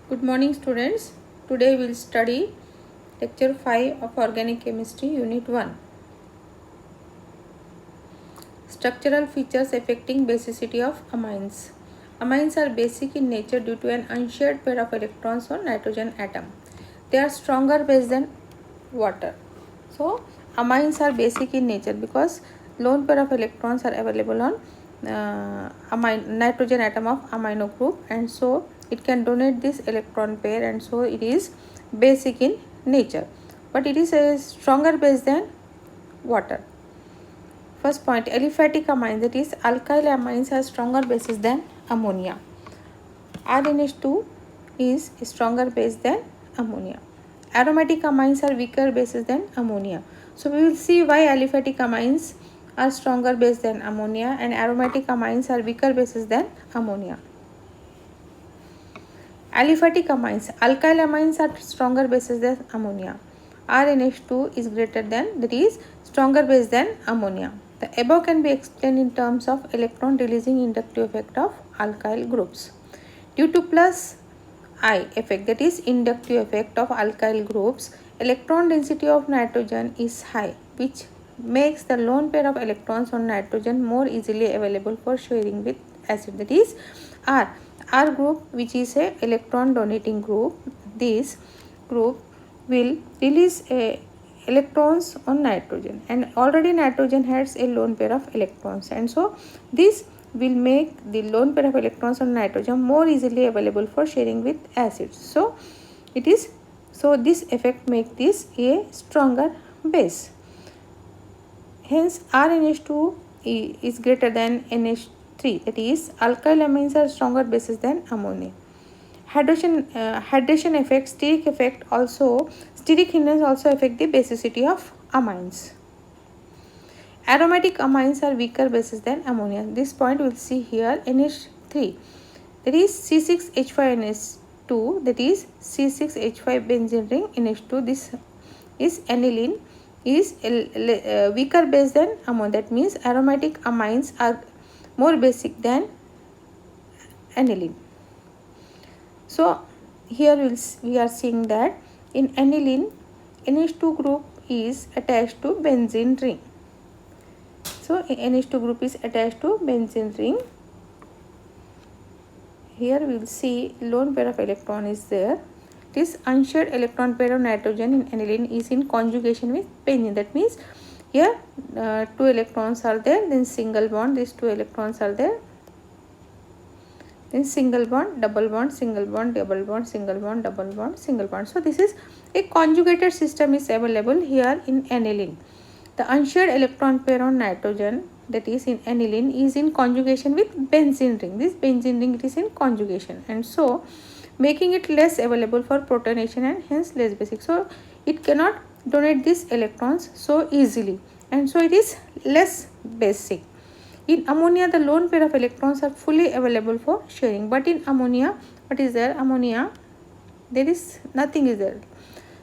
Good morning students. Today we will study lecture 5 of organic chemistry unit 1. Structural features affecting basicity of amines. Amines are basic in nature due to an unshared pair of electrons on nitrogen atom. They are stronger base than water. So amines are basic in nature because lone pair of electrons are available on nitrogen atom of amino group, and so it can donate this electron pair, and so it is basic in nature, but it is a stronger base than water. First point, aliphatic amines, that is alkyl amines, are stronger bases than ammonia. RNH2 is a stronger base than ammonia. Aromatic amines are weaker bases than ammonia. So we will see why aliphatic amines are stronger base than ammonia and aromatic amines are weaker bases than ammonia. Aliphatic amines, alkyl amines are stronger bases than ammonia. RNH2 is greater than, that is stronger base than ammonia. The above can be explained in terms of electron releasing inductive effect of alkyl groups. Due to plus I effect, that is inductive effect of alkyl groups, electron density of nitrogen is high, which makes the lone pair of electrons on nitrogen more easily available for sharing with acid, that is R group, which is a electron donating group. This group will release electrons on nitrogen, and already nitrogen has a lone pair of electrons, and so this will make the lone pair of electrons on nitrogen more easily available for sharing with acids. So this effect make this a stronger base. Hence RNH2 is greater than NH3, that is alkyl amines are stronger bases than ammonia. Hydration effect, steric hindrance also affect the basicity of amines. Aromatic amines are weaker bases than ammonia. This point we will see here. NH3, that is C6H5NH2, that is C6H5 benzene ring NH2. This is aniline, is weaker base than ammonia. That means aromatic amines are more basic than aniline. So here we are seeing that in aniline, NH2 group is attached to benzene ring. So NH2 group is attached to benzene ring. Here we will see lone pair of electron is there. This unshared electron pair of nitrogen in aniline is in conjugation with benzene. That means here 2 electrons are there, then single bond, these 2 electrons are there, then single bond, double bond, single bond, double bond, single bond, double bond, single bond. So this is a conjugated system is available here in aniline. The unshared electron pair on nitrogen, that is in aniline, is in conjugation with benzene ring. This benzene ring, it is in conjugation, and so making it less available for protonation and hence less basic. So it cannot donate these electrons so easily, and so it is less basic. In ammonia, the lone pair of electrons are fully available for sharing, but in ammonia, what is there? Ammonia, there is nothing is there.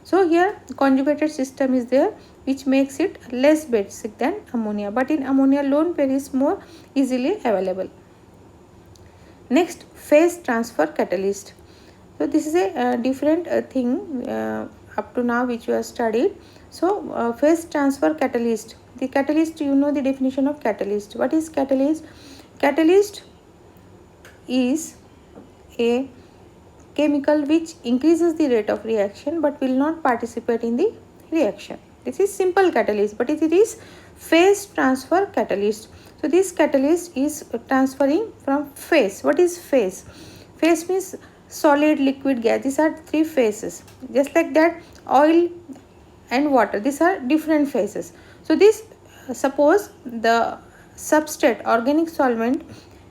So here conjugated system is there, which makes it less basic than ammonia, but in ammonia lone pair is more easily available. Next, phase transfer catalyst. So this is a different thing up to now which you have studied. So phase transfer catalyst. The catalyst, you know the definition of catalyst. What is catalyst? Catalyst is a chemical which increases the rate of reaction but will not participate in the reaction. This is simple catalyst, but it is phase transfer catalyst. So this catalyst is transferring from phase. What is phase? Phase means solid, liquid, gas. These are 3 phases. Just like that, oil and water, these are different phases. So this, suppose the substrate, organic solvent,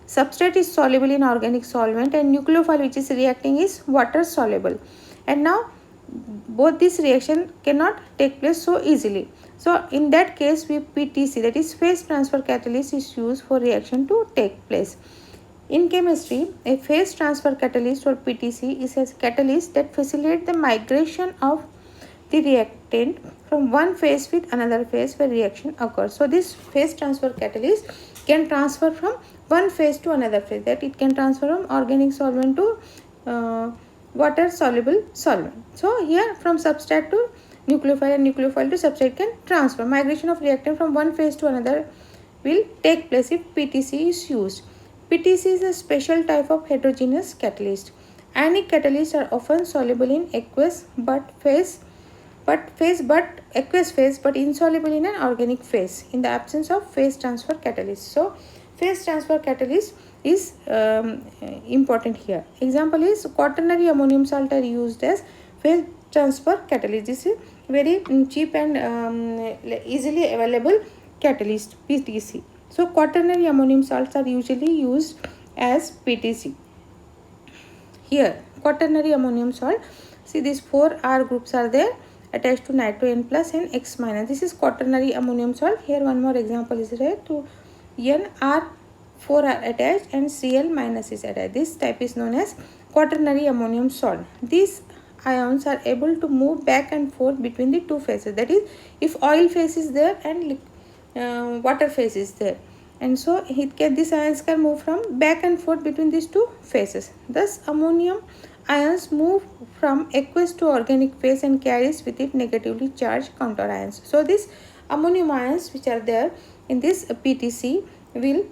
substrate is soluble in organic solvent and nucleophile which is reacting is water soluble, and now both this reaction cannot take place so easily. So in that case, we PTC, that is phase transfer catalyst, is used for reaction to take place. In chemistry, a phase transfer catalyst or PTC is a catalyst that facilitates the migration of the reactant from one phase with another phase where reaction occurs. So this phase transfer catalyst can transfer from one phase to another phase, that it can transfer from organic solvent to water soluble solvent. So here from substrate to nucleophile and nucleophile to substrate can transfer. Migration of reactant from one phase to another will take place if PTC is used. PTC is a special type of heterogeneous catalyst. Ionic catalysts are often soluble in aqueous phase but insoluble in an organic phase in the absence of phase transfer catalyst. So phase transfer catalyst is important here. Example is quaternary ammonium salt are used as phase transfer catalyst. This is very cheap and easily available catalyst, PTC. So quaternary ammonium salts are usually used as PTC. Here quaternary ammonium salt, see these 4 R groups are there attached to nitro N plus and X minus. This is quaternary ammonium salt. Here one more example is there, to N R 4 are attached and Cl minus is attached. This type is known as quaternary ammonium salt. These ions are able to move back and forth between the two phases. That is, if oil phase is there and water phase is there, and so these ions can move from back and forth between these two phases. Thus ammonium ions move from aqueous to organic phase and carries with it negatively charged counter ions. So these ammonium ions which are there in this PTC will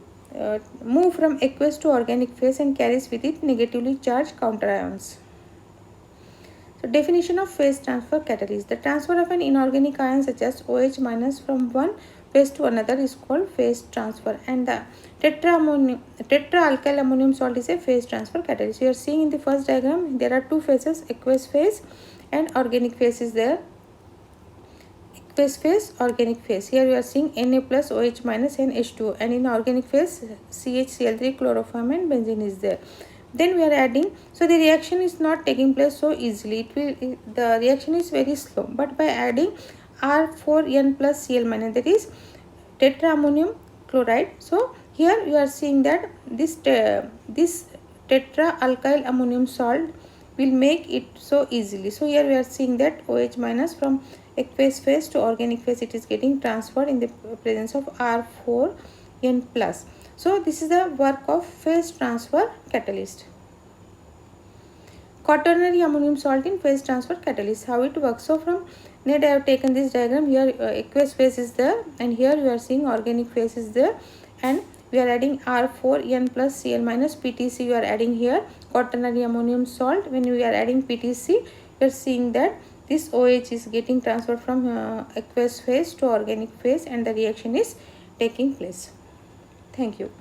move from aqueous to organic phase and carries with it negatively charged counter ions. So definition of phase transfer catalyst. The transfer of an inorganic ion such as OH minus from one phase to another is called phase transfer, and the tetraalkyl ammonium salt is a phase transfer catalyst. You are seeing in the first diagram there are two phases, aqueous phase and organic phase is there. Aqueous phase, organic phase. Here you are seeing Na plus OH minus and H2O, and in organic phase CHCl3 chloroform and benzene is there. Then we are adding, so the reaction is not taking place so easily. The reaction is very slow, but by adding R4N plus Cl minus, that is tetraammonium chloride. So here you are seeing that this tetraalkyl ammonium salt will make it so easily. So here we are seeing that OH minus from aqueous phase to organic phase, it is getting transferred in the presence of R4N plus. So this is the work of phase transfer catalyst. Quaternary ammonium salt in phase transfer catalyst. How it works? So from net I have taken this diagram. Here aqueous phase is there, and here you are seeing organic phase is there, and we are adding R4N plus Cl minus PTC. You are adding here quaternary ammonium salt. When we are adding PTC, you are seeing that this OH is getting transferred from aqueous phase to organic phase, and the reaction is taking place. Thank you.